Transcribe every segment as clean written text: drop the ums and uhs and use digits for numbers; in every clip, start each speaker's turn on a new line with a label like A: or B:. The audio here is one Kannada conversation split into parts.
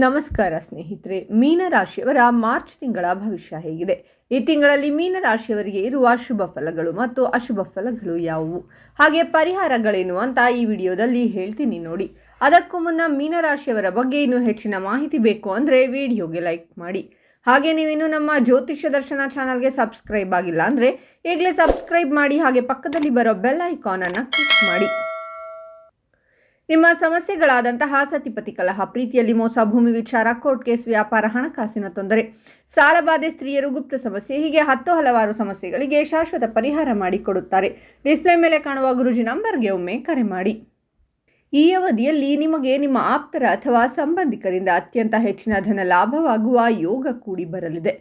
A: ನಮಸ್ಕಾರ ಸ್ನೇಹಿತರೆ, ಮೀನರಾಶಿಯವರ ಮಾರ್ಚ್ ತಿಂಗಳ ಭವಿಷ್ಯ ಹೇಗಿದೆ? ಈ ತಿಂಗಳಲ್ಲಿ ಮೀನರಾಶಿಯವರಿಗೆ ಇರುವ ಶುಭ ಫಲಗಳು ಮತ್ತು ಅಶುಭ ಫಲಗಳು ಯಾವುವು, ಹಾಗೆ ಪರಿಹಾರಗಳೇನು ಅಂತ ಈ ವಿಡಿಯೋದಲ್ಲಿ ಹೇಳ್ತೀನಿ ನೋಡಿ. ಅದಕ್ಕೂ ಮುನ್ನ ಮೀನರಾಶಿಯವರ ಬಗ್ಗೆ ಇನ್ನೂ ಹೆಚ್ಚಿನ ಮಾಹಿತಿ ಬೇಕು ಅಂದರೆ ವಿಡಿಯೋಗೆ ಲೈಕ್ ಮಾಡಿ. ಹಾಗೆ ನೀವಿನ್ನೂ ನಮ್ಮ ಜ್ಯೋತಿಷ್ಯ ದರ್ಶನ ಚಾನಲ್ಗೆ ಸಬ್ಸ್ಕ್ರೈಬ್ ಆಗಿಲ್ಲ ಅಂದರೆ ಈಗಲೇ ಸಬ್ಸ್ಕ್ರೈಬ್ ಮಾಡಿ, ಹಾಗೆ ಪಕ್ಕದಲ್ಲಿ ಬರೋ ಬೆಲ್ ಐಕಾನನ್ನು ಕ್ಲಿಕ್ ಮಾಡಿ. ನಿಮ್ಮ ಸಮಸ್ಯೆಗಳಾದಂತಹ ಸತಿಪತಿ ಕಲಹ, ಪ್ರೀತಿಯಲ್ಲಿ ಮೋಸ, ಭೂಮಿ ವಿಚಾರ, ಕೋರ್ಟ್ ಕೇಸ್, ವ್ಯಾಪಾರ, ಹಣಕಾಸಿನ ತೊಂದರೆ, ಸಾಲಬಾಧೆ, ಸ್ತ್ರೀಯರು, ಗುಪ್ತ ಸಮಸ್ಯೆ, ಹೀಗೆ ಹಲವಾರು ಸಮಸ್ಯೆಗಳಿಗೆ ಶಾಶ್ವತ ಪರಿಹಾರ ಮಾಡಿಕೊಡುತ್ತಾರೆ. ಡಿಸ್ಪ್ಲೇ ಮೇಲೆ ಕಾಣುವ ಗುರುಜಿ ನಂಬರ್ಗೆ ಒಮ್ಮೆ ಕರೆ ಮಾಡಿ. ಈ ಅವಧಿಯಲ್ಲಿ ನಿಮಗೆ ನಿಮ್ಮ ಆಪ್ತರ ಅಥವಾ ಸಂಬಂಧಿಕರಿಂದ ಅತ್ಯಂತ ಹೆಚ್ಚಿನ ಧನ ಲಾಭವಾಗುವ ಯೋಗ ಕೂಡಿ ಬರಲಿದೆ.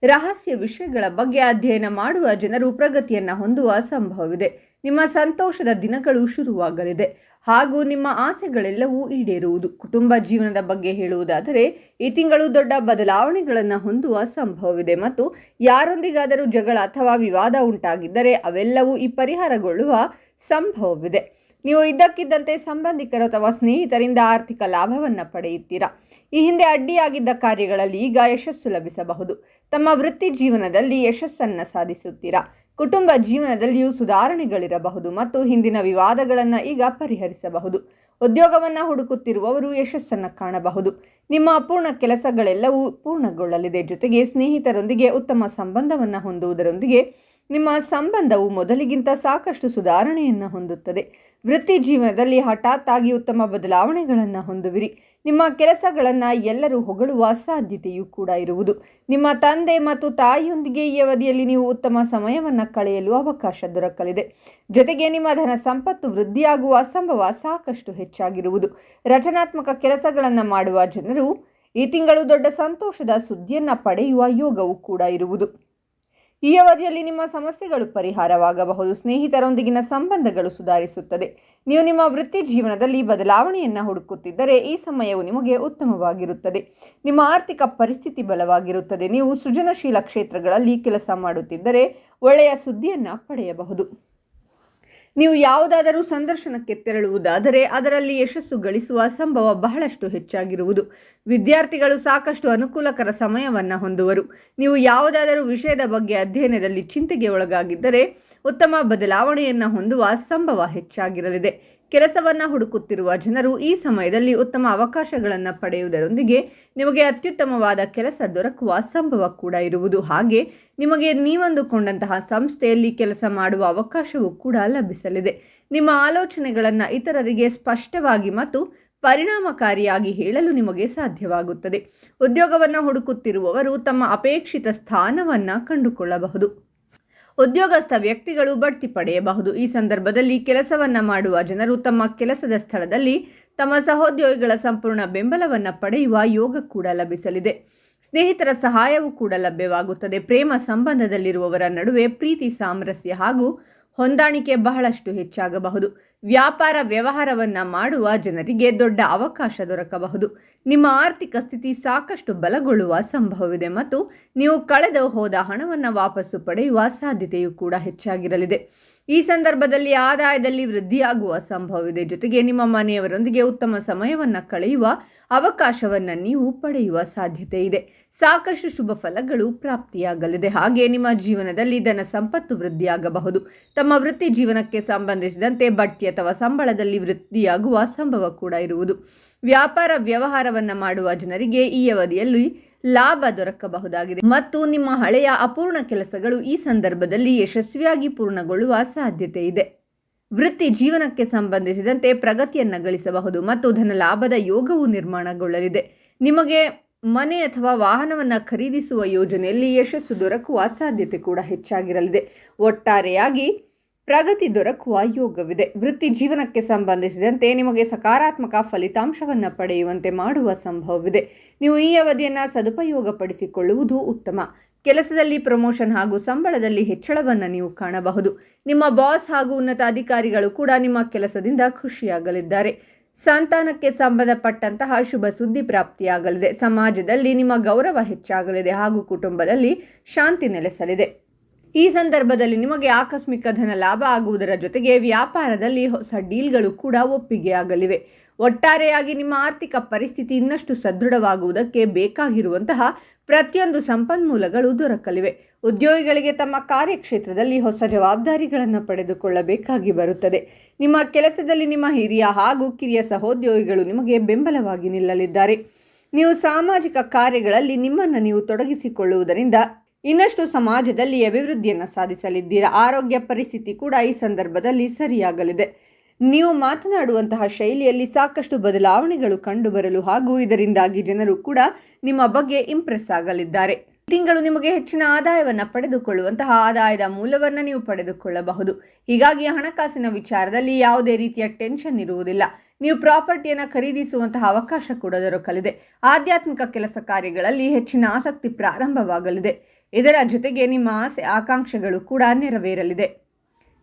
A: ರಹಸ್ಯ ವಿಷಯಗಳ ಬಗ್ಗೆ ಅಧ್ಯಯನ ಮಾಡುವ ಜನರು ಪ್ರಗತಿಯನ್ನು ಹೊಂದುವ ಸಂಭವವಿದೆ. ನಿಮ್ಮ ಸಂತೋಷದ ದಿನಗಳು ಶುರುವಾಗಲಿದೆ ಹಾಗೂ ನಿಮ್ಮ ಆಸೆಗಳೆಲ್ಲವೂ ಈಡೇರುವುದು. ಕುಟುಂಬ ಜೀವನದ ಬಗ್ಗೆ ಹೇಳುವುದಾದರೆ ಈ ತಿಂಗಳು ದೊಡ್ಡ ಬದಲಾವಣೆಗಳನ್ನು ಹೊಂದುವ ಸಂಭವವಿದೆ ಮತ್ತು ಯಾರೊಂದಿಗಾದರೂ ಜಗಳ ಅಥವಾ ವಿವಾದ ಉಂಟಾಗಿದ್ದರೆ ಅವೆಲ್ಲವೂ ಈ ಪರಿಹಾರಗೊಳ್ಳುವ ಸಂಭವವಿದೆ. ನೀವು ಇದ್ದಕ್ಕಿದ್ದಂತೆ ಸಂಬಂಧಿಕರು ಅಥವಾ ಸ್ನೇಹಿತರಿಂದ ಆರ್ಥಿಕ ಲಾಭವನ್ನು ಪಡೆಯುತ್ತೀರಾ. ಈ ಹಿಂದೆ ಅಡ್ಡಿಯಾಗಿದ್ದ ಕಾರ್ಯಗಳಲ್ಲಿ ಈಗ ಯಶಸ್ಸು ಲಭಿಸಬಹುದು. ತಮ್ಮ ವೃತ್ತಿ ಜೀವನದಲ್ಲಿ ಯಶಸ್ಸನ್ನು ಸಾಧಿಸುತ್ತೀರಾ. ಕುಟುಂಬ ಜೀವನದಲ್ಲಿಯೂ ಸುಧಾರಣೆಗಳಿರಬಹುದು ಮತ್ತು ಹಿಂದಿನ ವಿವಾದಗಳನ್ನು ಈಗ ಪರಿಹರಿಸಬಹುದು. ಉದ್ಯೋಗವನ್ನು ಹುಡುಕುತ್ತಿರುವವರು ಯಶಸ್ಸನ್ನು ಕಾಣಬಹುದು. ನಿಮ್ಮ ಅಪೂರ್ಣ ಕೆಲಸಗಳೆಲ್ಲವೂ ಪೂರ್ಣಗೊಳ್ಳಲಿದೆ. ಜೊತೆಗೆ ಸ್ನೇಹಿತರೊಂದಿಗೆ ಉತ್ತಮ ಸಂಬಂಧವನ್ನು ಹೊಂದುವುದರೊಂದಿಗೆ ನಿಮ್ಮ ಸಂಬಂಧವು ಮೊದಲಿಗಿಂತ ಸಾಕಷ್ಟು ಸುಧಾರಣೆಯನ್ನು ಹೊಂದುತ್ತದೆ. ವೃತ್ತಿ ಜೀವನದಲ್ಲಿ ಹಠಾತ್ ಆಗಿ ಉತ್ತಮ ಬದಲಾವಣೆಗಳನ್ನು ಹೊಂದುವಿರಿ. ನಿಮ್ಮ ಕೆಲಸಗಳನ್ನು ಎಲ್ಲರೂ ಹೊಗಳುವ ಸಾಧ್ಯತೆಯೂ ಕೂಡ ಇರುವುದು. ನಿಮ್ಮ ತಂದೆ ಮತ್ತು ತಾಯಿಯೊಂದಿಗೆ ಈ ಅವಧಿಯಲ್ಲಿ ನೀವು ಉತ್ತಮ ಸಮಯವನ್ನು ಕಳೆಯಲು ಅವಕಾಶ ದೊರಕಲಿದೆ. ಜೊತೆಗೆ ನಿಮ್ಮ ಧನ ಸಂಪತ್ತು ವೃದ್ಧಿಯಾಗುವ ಸಂಭವ ಸಾಕಷ್ಟು ಹೆಚ್ಚಾಗಿರುವುದು. ರಚನಾತ್ಮಕ ಕೆಲಸಗಳನ್ನು ಮಾಡುವ ಜನರು ಈ ತಿಂಗಳು ದೊಡ್ಡ ಸಂತೋಷದ ಸುದ್ದಿಯನ್ನು ಪಡೆಯುವ ಯೋಗವೂ ಕೂಡ ಇರುವುದು. ಈ ಅವಧಿಯಲ್ಲಿ ನಿಮ್ಮ ಸಮಸ್ಯೆಗಳು ಪರಿಹಾರವಾಗಬಹುದು. ಸ್ನೇಹಿತರೊಂದಿಗಿನ ಸಂಬಂಧಗಳು ಸುಧಾರಿಸುತ್ತದೆ. ನೀವು ನಿಮ್ಮ ವೃತ್ತಿ ಜೀವನದಲ್ಲಿ ಬದಲಾವಣೆಯನ್ನು ಹುಡುಕುತ್ತಿದ್ದರೆ ಈ ಸಮಯವು ನಿಮಗೆ ಉತ್ತಮವಾಗಿರುತ್ತದೆ. ನಿಮ್ಮ ಆರ್ಥಿಕ ಪರಿಸ್ಥಿತಿ ಬಲವಾಗಿರುತ್ತದೆ. ನೀವು ಸೃಜನಶೀಲ ಕ್ಷೇತ್ರಗಳಲ್ಲಿ ಕೆಲಸ ಮಾಡುತ್ತಿದ್ದರೆ ಒಳ್ಳೆಯ ಸುದ್ದಿಯನ್ನು ಪಡೆಯಬಹುದು. ನೀವು ಯಾವುದಾದರೂ ಸಂದರ್ಶನಕ್ಕೆ ತೆರಳುವುದಾದರೆ ಅದರಲ್ಲಿ ಯಶಸ್ಸು ಗಳಿಸುವ ಸಂಭವ ಬಹಳಷ್ಟು ಹೆಚ್ಚಾಗಿರುವುದು. ವಿದ್ಯಾರ್ಥಿಗಳು ಸಾಕಷ್ಟು ಅನುಕೂಲಕರ ಸಮಯವನ್ನು ಹೊಂದುವರು. ನೀವು ಯಾವುದಾದರೂ ವಿಷಯದ ಬಗ್ಗೆ ಅಧ್ಯಯನದಲ್ಲಿ ಚಿಂತೆಗೆ ಒಳಗಾಗಿದ್ದರೆ ಉತ್ತಮ ಬದಲಾವಣೆಯನ್ನು ಹೊಂದುವ ಸಂಭವ ಹೆಚ್ಚಾಗಿರಲಿದೆ. ಕೆಲಸವನ್ನು ಹುಡುಕುತ್ತಿರುವ ಜನರು ಈ ಸಮಯದಲ್ಲಿ ಉತ್ತಮ ಅವಕಾಶಗಳನ್ನು ಪಡೆಯುವುದರೊಂದಿಗೆ ನಿಮಗೆ ಅತ್ಯುತ್ತಮವಾದ ಕೆಲಸ ದೊರಕುವ ಸಂಭವ ಕೂಡ ಇರುವುದು. ಹಾಗೆ ನಿಮಗೆ ನೀವಂದುಕೊಂಡಂತಹ ಸಂಸ್ಥೆಯಲ್ಲಿ ಕೆಲಸ ಮಾಡುವ ಅವಕಾಶವೂ ಕೂಡ ಲಭಿಸಲಿದೆ. ನಿಮ್ಮ ಆಲೋಚನೆಗಳನ್ನು ಇತರರಿಗೆ ಸ್ಪಷ್ಟವಾಗಿ ಮತ್ತು ಪರಿಣಾಮಕಾರಿಯಾಗಿ ಹೇಳಲು ನಿಮಗೆ ಸಾಧ್ಯವಾಗುತ್ತದೆ. ಉದ್ಯೋಗವನ್ನು ಹುಡುಕುತ್ತಿರುವವರು ತಮ್ಮ ಅಪೇಕ್ಷಿತ ಸ್ಥಾನವನ್ನು ಕಂಡುಕೊಳ್ಳಬಹುದು. ಉದ್ಯೋಗಸ್ಥ ವ್ಯಕ್ತಿಗಳು ಬಡ್ತಿ ಪಡೆಯಬಹುದು. ಈ ಸಂದರ್ಭದಲ್ಲಿ ಕೆಲಸವನ್ನು ಮಾಡುವ ಜನರು ತಮ್ಮ ಕೆಲಸದ ಸ್ಥಳದಲ್ಲಿ ತಮ್ಮ ಸಹೋದ್ಯೋಗಿಗಳ ಸಂಪೂರ್ಣ ಬೆಂಬಲವನ್ನು ಪಡೆಯುವ ಯೋಗ ಕೂಡ ಲಭಿಸಲಿದೆ. ಸ್ನೇಹಿತರ ಸಹಾಯವೂ ಕೂಡ ಲಭ್ಯವಾಗುತ್ತದೆ. ಪ್ರೇಮ ಸಂಬಂಧದಲ್ಲಿರುವವರ ನಡುವೆ ಪ್ರೀತಿ, ಸಾಮರಸ್ಯ ಹಾಗೂ ಹೊಂದಾಣಿಕೆ ಬಹಳಷ್ಟು ಹೆಚ್ಚಾಗಬಹುದು. ವ್ಯಾಪಾರ ವ್ಯವಹಾರವನ್ನು ಮಾಡುವ ಜನರಿಗೆ ದೊಡ್ಡ ಅವಕಾಶ ದೊರಕಬಹುದು. ನಿಮ್ಮ ಆರ್ಥಿಕ ಸ್ಥಿತಿ ಸಾಕಷ್ಟು ಬಲಗೊಳ್ಳುವ ಸಂಭವವಿದೆ ಮತ್ತು ನೀವು ಕಳೆದು ಹೋದ ಹಣವನ್ನು ವಾಪಸ್ಸು ಪಡೆಯುವ ಸಾಧ್ಯತೆಯೂ ಕೂಡ ಹೆಚ್ಚಾಗಿರಲಿದೆ. ಈ ಸಂದರ್ಭದಲ್ಲಿ ಆದಾಯದಲ್ಲಿ ವೃದ್ಧಿಯಾಗುವ ಸಂಭವವಿದೆ. ಜೊತೆಗೆ ನಿಮ್ಮ ಮನೆಯವರೊಂದಿಗೆ ಉತ್ತಮ ಸಮಯವನ್ನು ಕಳೆಯುವ ಅವಕಾಶವನ್ನು ನೀವು ಪಡೆಯುವ ಸಾಧ್ಯತೆ ಇದೆ. ಸಾಕಷ್ಟು ಶುಭ ಫಲಗಳು ಪ್ರಾಪ್ತಿಯಾಗಲಿದೆ. ಹಾಗೆ ನಿಮ್ಮ ಜೀವನದಲ್ಲಿ ಧನ ಸಂಪತ್ತು ವೃದ್ಧಿಯಾಗಬಹುದು. ತಮ್ಮ ವೃತ್ತಿ ಜೀವನಕ್ಕೆ ಸಂಬಂಧಿಸಿದಂತೆ ಬಡ್ತಿ ಅಥವಾ ಸಂಬಳದಲ್ಲಿ ವೃದ್ಧಿಯಾಗುವ ಸಂಭವ ಕೂಡ ಇರುವುದು. ವ್ಯಾಪಾರ ವ್ಯವಹಾರವನ್ನು ಮಾಡುವ ಜನರಿಗೆ ಈ ಅವಧಿಯಲ್ಲಿ ಲಾಭ ದೊರಕಬಹುದಾಗಿದೆ ಮತ್ತು ನಿಮ್ಮ ಹಳೆಯ ಅಪೂರ್ಣ ಕೆಲಸಗಳು ಈ ಸಂದರ್ಭದಲ್ಲಿ ಯಶಸ್ವಿಯಾಗಿ ಪೂರ್ಣಗೊಳ್ಳುವ ಸಾಧ್ಯತೆ ಇದೆ. ವೃತ್ತಿ ಜೀವನಕ್ಕೆ ಸಂಬಂಧಿಸಿದಂತೆ ಪ್ರಗತಿಯನ್ನು ಗಳಿಸಬಹುದು ಮತ್ತು ಧನ ಲಾಭದ ಯೋಗವು ನಿರ್ಮಾಣಗೊಳ್ಳಲಿದೆ. ನಿಮಗೆ ಮನೆ ಅಥವಾ ವಾಹನವನ್ನು ಖರೀದಿಸುವ ಯೋಜನೆಯಲ್ಲಿ ಯಶಸ್ಸು ದೊರಕುವ ಸಾಧ್ಯತೆ ಕೂಡ ಹೆಚ್ಚಾಗಿರಲಿದೆ. ಒಟ್ಟಾರೆಯಾಗಿ ಪ್ರಗತಿ ದೊರಕುವ ಯೋಗವಿದೆ. ವೃತ್ತಿ ಜೀವನಕ್ಕೆ ಸಂಬಂಧಿಸಿದಂತೆ ನಿಮಗೆ ಸಕಾರಾತ್ಮಕ ಫಲಿತಾಂಶವನ್ನು ಪಡೆಯುವಂತೆ ಮಾಡುವ ಸಂಭವವಿದೆ. ನೀವು ಈ ಅವಧಿಯನ್ನು ಸದುಪಯೋಗಪಡಿಸಿಕೊಳ್ಳುವುದು ಉತ್ತಮ. ಕೆಲಸದಲ್ಲಿ ಪ್ರಮೋಷನ್ ಹಾಗೂ ಸಂಬಳದಲ್ಲಿ ಹೆಚ್ಚಳವನ್ನು ನೀವು ಕಾಣಬಹುದು. ನಿಮ್ಮ ಬಾಸ್ ಹಾಗೂ ಉನ್ನತ ಅಧಿಕಾರಿಗಳು ಕೂಡ ನಿಮ್ಮ ಕೆಲಸದಿಂದ ಖುಷಿಯಾಗಲಿದ್ದಾರೆ. ಸಂತಾನಕ್ಕೆ ಸಂಬಂಧಪಟ್ಟಂತಹ ಶುಭ ಸುದ್ದಿ ಪ್ರಾಪ್ತಿಯಾಗಲಿದೆ. ಸಮಾಜದಲ್ಲಿ ನಿಮ್ಮ ಗೌರವ ಹೆಚ್ಚಾಗಲಿದೆ ಹಾಗೂ ಕುಟುಂಬದಲ್ಲಿ ಶಾಂತಿ ನೆಲೆಸಲಿದೆ. ಈ ಸಂದರ್ಭದಲ್ಲಿ ನಿಮಗೆ ಆಕಸ್ಮಿಕ ಧನ ಲಾಭ ಆಗುವುದರ ಜೊತೆಗೆ ವ್ಯಾಪಾರದಲ್ಲಿ ಹೊಸ ಡೀಲ್ಗಳು ಕೂಡ ಒಪ್ಪಿಗೆಯಾಗಲಿವೆ. ಒಟ್ಟಾರೆಯಾಗಿ ನಿಮ್ಮ ಆರ್ಥಿಕ ಪರಿಸ್ಥಿತಿ ಇನ್ನಷ್ಟು ಸದೃಢವಾಗುವುದಕ್ಕೆ ಬೇಕಾಗಿರುವಂತಹ ಪ್ರತಿಯೊಂದು ಸಂಪನ್ಮೂಲಗಳು ದೊರಕಲಿವೆ. ಉದ್ಯೋಗಿಗಳಿಗೆ ತಮ್ಮ ಕಾರ್ಯಕ್ಷೇತ್ರದಲ್ಲಿ ಹೊಸ ಜವಾಬ್ದಾರಿಗಳನ್ನು ಪಡೆದುಕೊಳ್ಳಬೇಕಾಗಿ ಬರುತ್ತದೆ. ನಿಮ್ಮ ಕೆಲಸದಲ್ಲಿ ನಿಮ್ಮ ಹಿರಿಯ ಹಾಗೂ ಕಿರಿಯ ಸಹೋದ್ಯೋಗಿಗಳು ನಿಮಗೆ ಬೆಂಬಲವಾಗಿ ನಿಲ್ಲಲಿದ್ದಾರೆ. ನೀವು ಸಾಮಾಜಿಕ ಕಾರ್ಯಗಳಲ್ಲಿ ನಿಮ್ಮನ್ನು ನೀವು ತೊಡಗಿಸಿಕೊಳ್ಳುವುದರಿಂದ ಇನ್ನಷ್ಟು ಸಮಾಜದಲ್ಲಿ ಅಭಿವೃದ್ಧಿಯನ್ನು ಸಾಧಿಸಲಿದ್ದೀರಾ. ಆರೋಗ್ಯ ಪರಿಸ್ಥಿತಿ ಕೂಡ ಈ ಸಂದರ್ಭದಲ್ಲಿ ಸರಿಯಾಗಲಿದೆ. ನೀವು ಮಾತನಾಡುವಂತಹ ಶೈಲಿಯಲ್ಲಿ ಸಾಕಷ್ಟು ಬದಲಾವಣೆಗಳು ಕಂಡುಬರಲು ಹಾಗೂ ಇದರಿಂದಾಗಿ ಜನರು ಕೂಡ ನಿಮ್ಮ ಬಗ್ಗೆ ಇಂಪ್ರೆಸ್ ಆಗಲಿದ್ದಾರೆ. ಈ ತಿಂಗಳು ನಿಮಗೆ ಹೆಚ್ಚಿನ ಆದಾಯವನ್ನು ಪಡೆದುಕೊಳ್ಳುವಂತಹ ಆದಾಯದ ಮೂಲವನ್ನು ನೀವು ಪಡೆದುಕೊಳ್ಳಬಹುದು. ಹೀಗಾಗಿ ಹಣಕಾಸಿನ ವಿಚಾರದಲ್ಲಿ ಯಾವುದೇ ರೀತಿಯ ಟೆನ್ಷನ್ ಇರುವುದಿಲ್ಲ. ನೀವು ಪ್ರಾಪರ್ಟಿಯನ್ನು ಖರೀದಿಸುವಂತಹ ಅವಕಾಶ ಕೂಡ ದೊರಕಲಿದೆ. ಆಧ್ಯಾತ್ಮಿಕ ಕೆಲಸ ಕಾರ್ಯಗಳಲ್ಲಿ ಹೆಚ್ಚಿನ ಆಸಕ್ತಿ ಪ್ರಾರಂಭವಾಗಲಿದೆ. ಇದರ ಜೊತೆಗೆ ನಿಮ್ಮ ಆಸೆ ಆಕಾಂಕ್ಷೆಗಳು ಕೂಡ ನೆರವೇರಲಿದೆ.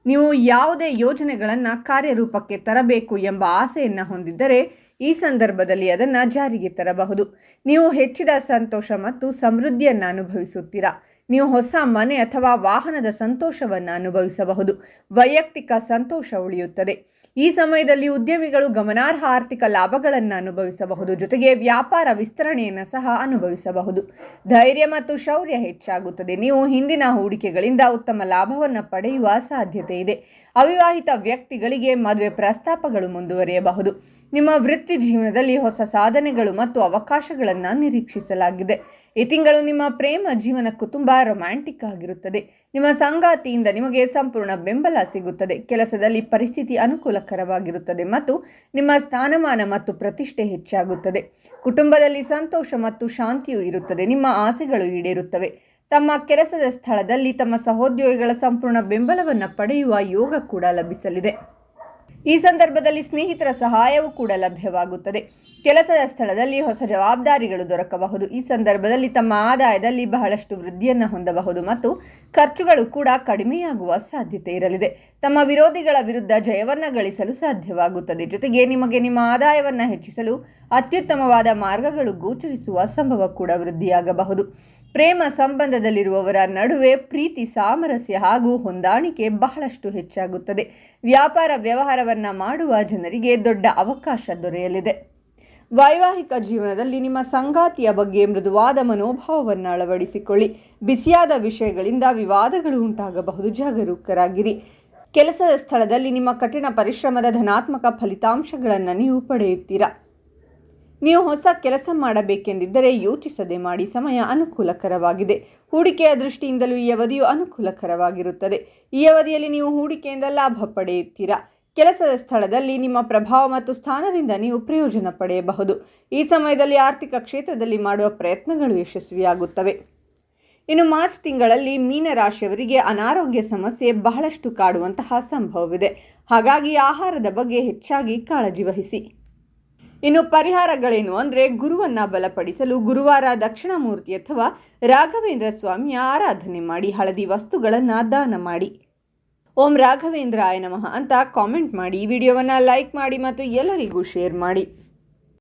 A: ನೀವು ಯಾವುದೇ ಯೋಜನೆಗಳನ್ನು ಕಾರ್ಯರೂಪಕ್ಕೆ ತರಬೇಕು ಎಂಬ ಆಸೆಯನ್ನು ಹೊಂದಿದ್ದರೆ ಈ ಸಂದರ್ಭದಲ್ಲಿ ಅದನ್ನು ಜಾರಿಗೆ ತರಬಹುದು. ನೀವು ಹೆಚ್ಚಿದ ಸಂತೋಷ ಮತ್ತು ಸಮೃದ್ಧಿಯನ್ನು ಅನುಭವಿಸುತ್ತೀರಾ. ನೀವು ಹೊಸ ಮನೆ ಅಥವಾ ವಾಹನದ ಸಂತೋಷವನ್ನು ಅನುಭವಿಸಬಹುದು. ವೈಯಕ್ತಿಕ ಸಂತೋಷ ಉಳಿಯುತ್ತದೆ. ಈ ಸಮಯದಲ್ಲಿ ಉದ್ಯಮಿಗಳು ಗಮನಾರ್ಹ ಆರ್ಥಿಕ ಲಾಭಗಳನ್ನು ಅನುಭವಿಸಬಹುದು. ಜೊತೆಗೆ ವ್ಯಾಪಾರ ವಿಸ್ತರಣೆಯನ್ನು ಸಹ ಅನುಭವಿಸಬಹುದು. ಧೈರ್ಯ ಮತ್ತು ಶೌರ್ಯ ಹೆಚ್ಚಾಗುತ್ತದೆ. ನೀವು ಹಿಂದಿನ ಹೂಡಿಕೆಗಳಿಂದ ಉತ್ತಮ ಲಾಭವನ್ನು ಪಡೆಯುವ ಸಾಧ್ಯತೆ ಇದೆ. ಅವಿವಾಹಿತ ವ್ಯಕ್ತಿಗಳಿಗೆ ಮದುವೆ ಪ್ರಸ್ತಾಪಗಳು ಮುಂದುವರಿಯಬಹುದು. ನಿಮ್ಮ ವೃತ್ತಿ ಜೀವನದಲ್ಲಿ ಹೊಸ ಸಾಧನೆಗಳು ಮತ್ತು ಅವಕಾಶಗಳನ್ನು ನಿರೀಕ್ಷಿಸಲಾಗಿದೆ. ಈ ತಿಂಗಳು ನಿಮ್ಮ ಪ್ರೇಮ ಜೀವನಕ್ಕೂ ತುಂಬ ರೊಮ್ಯಾಂಟಿಕ್ ಆಗಿರುತ್ತದೆ. ನಿಮ್ಮ ಸಂಗಾತಿಯಿಂದ ನಿಮಗೆ ಸಂಪೂರ್ಣ ಬೆಂಬಲ ಸಿಗುತ್ತದೆ. ಕೆಲಸದಲ್ಲಿ ಪರಿಸ್ಥಿತಿ ಅನುಕೂಲಕರವಾಗಿರುತ್ತದೆ ಮತ್ತು ನಿಮ್ಮ ಸ್ಥಾನಮಾನ ಮತ್ತು ಪ್ರತಿಷ್ಠೆ ಹೆಚ್ಚಾಗುತ್ತದೆ. ಕುಟುಂಬದಲ್ಲಿ ಸಂತೋಷ ಮತ್ತು ಶಾಂತಿಯೂ ಇರುತ್ತದೆ. ನಿಮ್ಮ ಆಸೆಗಳು ಈಡೇರುತ್ತವೆ. ತಮ್ಮ ಕೆಲಸದ ಸ್ಥಳದಲ್ಲಿ ತಮ್ಮ ಸಹೋದ್ಯೋಗಿಗಳ ಸಂಪೂರ್ಣ ಬೆಂಬಲವನ್ನು ಪಡೆಯುವ ಯೋಗ ಕೂಡ ಲಭಿಸಲಿದೆ. ಈ ಸಂದರ್ಭದಲ್ಲಿ ಸ್ನೇಹಿತರ ಸಹಾಯವೂ ಕೂಡ ಲಭ್ಯವಾಗುತ್ತದೆ. ಕೆಲಸದ ಸ್ಥಳದಲ್ಲಿ ಹೊಸ ಜವಾಬ್ದಾರಿಗಳು ದೊರಕಬಹುದು. ಈ ಸಂದರ್ಭದಲ್ಲಿ ತಮ್ಮ ಆದಾಯದಲ್ಲಿ ಬಹಳಷ್ಟು ವೃದ್ಧಿಯನ್ನು ಹೊಂದಬಹುದು ಮತ್ತು ಖರ್ಚುಗಳು ಕೂಡ ಕಡಿಮೆಯಾಗುವ ಸಾಧ್ಯತೆ ಇರಲಿದೆ. ತಮ್ಮ ವಿರೋಧಿಗಳ ವಿರುದ್ಧ ಜಯವನ್ನು ಗಳಿಸಲು ಸಾಧ್ಯವಾಗುತ್ತದೆ. ಜೊತೆಗೆ ನಿಮಗೆ ನಿಮ್ಮ ಆದಾಯವನ್ನು ಹೆಚ್ಚಿಸಲು ಅತ್ಯುತ್ತಮವಾದ ಮಾರ್ಗಗಳು ಗೋಚರಿಸುವ ಸಂಭವ ಕೂಡ ವೃದ್ಧಿಯಾಗಬಹುದು. ಪ್ರೇಮ ಸಂಬಂಧದಲ್ಲಿರುವವರ ನಡುವೆ ಪ್ರೀತಿ, ಸಾಮರಸ್ಯ ಹಾಗೂ ಹೊಂದಾಣಿಕೆ ಬಹಳಷ್ಟು ಹೆಚ್ಚಾಗುತ್ತದೆ. ವ್ಯಾಪಾರ ವ್ಯವಹಾರವನ್ನು ಮಾಡುವ ಜನರಿಗೆ ದೊಡ್ಡ ಅವಕಾಶ ದೊರೆಯಲಿದೆ. ವೈವಾಹಿಕ ಜೀವನದಲ್ಲಿ ನಿಮ್ಮ ಸಂಗಾತಿಯ ಬಗ್ಗೆ ಮೃದುವಾದ ಮನೋಭಾವವನ್ನು ಅಳವಡಿಸಿಕೊಳ್ಳಿ. ಬಿಸಿಯಾದ ವಿಷಯಗಳಿಂದ ವಿವಾದಗಳು ಉಂಟಾಗಬಹುದು. ಜಾಗರೂಕರಾಗಿರಿ. ಕೆಲಸದ ಸ್ಥಳದಲ್ಲಿ ನಿಮ್ಮ ಕಠಿಣ ಪರಿಶ್ರಮದ ಧನಾತ್ಮಕ ಫಲಿತಾಂಶಗಳನ್ನು ನೀವು ಪಡೆಯುತ್ತೀರಾ. ನೀವು ಹೊಸ ಕೆಲಸ ಮಾಡಬೇಕೆಂದಿದ್ದರೆ ಯೋಚಿಸದೆ ಮಾಡಿ. ಸಮಯ ಅನುಕೂಲಕರವಾಗಿದೆ. ಹೂಡಿಕೆಯ ದೃಷ್ಟಿಯಿಂದಲೂ ಈ ಅವಧಿಯು ಅನುಕೂಲಕರವಾಗಿರುತ್ತದೆ. ಈ ಅವಧಿಯಲ್ಲಿ ನೀವು ಹೂಡಿಕೆಯಿಂದ ಲಾಭ ಪಡೆಯುತ್ತೀರಾ. ಕೆಲಸದ ಸ್ಥಳದಲ್ಲಿ ನಿಮ್ಮ ಪ್ರಭಾವ ಮತ್ತು ಸ್ಥಾನದಿಂದ ನೀವು ಪ್ರಯೋಜನ ಪಡೆಯಬಹುದು. ಈ ಸಮಯದಲ್ಲಿ ಆರ್ಥಿಕ ಕ್ಷೇತ್ರದಲ್ಲಿ ಮಾಡುವ ಪ್ರಯತ್ನಗಳು ಯಶಸ್ವಿಯಾಗುತ್ತವೆ. ಇನ್ನು ಮಾರ್ಚ್ ತಿಂಗಳಲ್ಲಿ ಮೀನರಾಶಿಯವರಿಗೆ ಅನಾರೋಗ್ಯ ಸಮಸ್ಯೆ ಬಹಳಷ್ಟು ಕಾಡುವಂತಹ ಸಂಭವವಿದೆ. ಹಾಗಾಗಿ ಆಹಾರದ ಬಗ್ಗೆ ಹೆಚ್ಚಾಗಿ ಕಾಳಜಿ ವಹಿಸಿ. ಇನ್ನು ಪರಿಹಾರಗಳೇನು ಅಂದರೆ, ಗುರುವನ್ನು ಬಲಪಡಿಸಲು ಗುರುವಾರ ದಕ್ಷಿಣಾಮೂರ್ತಿ ಅಥವಾ ರಾಘವೇಂದ್ರ ಸ್ವಾಮಿಯ ಆರಾಧನೆ ಮಾಡಿ. ಹಳದಿ ವಸ್ತುಗಳನ್ನು ದಾನ ಮಾಡಿ. ಓಂ ರಾಘವೇಂದ್ರಾಯ ನಮಃ ಅಂತ ಕಾಮೆಂಟ್ ಮಾಡಿ. ಈ ವಿಡಿಯೋವನ್ನು ಲೈಕ್ ಮಾಡಿ ಮತ್ತು ಎಲ್ಲರಿಗೂ ಶೇರ್ ಮಾಡಿ.